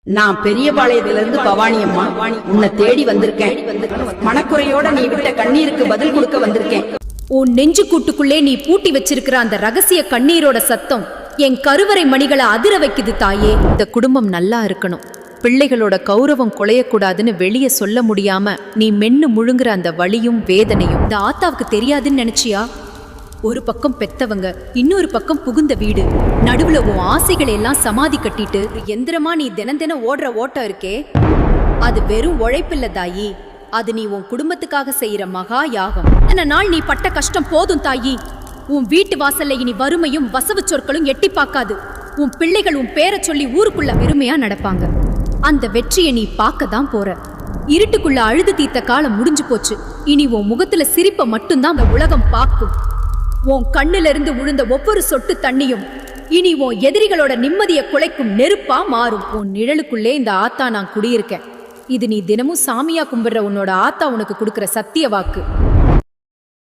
நான் பெரியபாளையத்திலிருந்து பவானி அம்மா உன்னை தேடி வந்திருக்கேன். மனக்குறையோட நீ விட்ட கண்ணீருக்கு பதில் கொடுக்க வந்திருக்கேன். உன் நெஞ்சு கூட்டுக்குள்ளே நீ பூட்டி வச்சிருக்கிற அந்த ரகசிய கண்ணீரோட சத்தம் என் கருவறை மணிகளை அதிர வைக்குது தாயே. இந்த குடும்பம் நல்லா இருக்கணும், பிள்ளைகளோட கௌரவம் குலையக்கூடாதுன்னு வெளியே சொல்ல முடியாம நீ மென்னு முழுங்குற அந்த வலியும் வேதனையும் இந்த ஆத்தாவுக்கு தெரியாதுன்னு நினைச்சியா? ஒரு பக்கம் பெத்தவங்க, இன்னொரு பக்கம் புகுந்த வீடு, நடுவுல உன் ஆசைகளை எல்லாம் சமாதி கட்டிட்டு எந்திரமா நீ தினம் தினம் ஓடுற ஓட்டம் இருக்கே, அது வெறும் உழைப்பில்ல தாயி, அது நீ உன் குடும்பத்துக்காக செய்யற மகா யாகம். என்ன நாள் நீ பட்ட கஷ்டம் போதும் தாயி. உன் வீட்டு வாசல்ல இனி வறுமையும் வசவு சொற்களும் எட்டி பார்க்காது. உன் பிள்ளைகள் உன் பேரை சொல்லி ஊருக்குள்ள பெருமையா நடப்பாங்க. அந்த வெற்றியை நீ பார்க்க தான் போற. இருட்டுக்குள்ள அழுது தீர்த்த காலம் முடிஞ்சு போச்சு. இனி உன் முகத்துல சிரிப்பை மட்டும்தான் அந்த உலகம் பார்க்கும். உன் கண்ணுல இருந்து விழுந்த ஒவ்வொரு சொட்டு தண்ணியும் இனி உன் எதிரிகளோட நிம்மதியை குலைக்கும் நெருப்பா மாறும். உன் நிழலுக்குள்ளே இந்த ஆத்தா நான் குடியிருக்கேன். இது நீ தினமும் சாமியா கும்பிடுற உன்னோட ஆத்தா உனக்கு கொடுக்கிற சத்திய வாக்கு.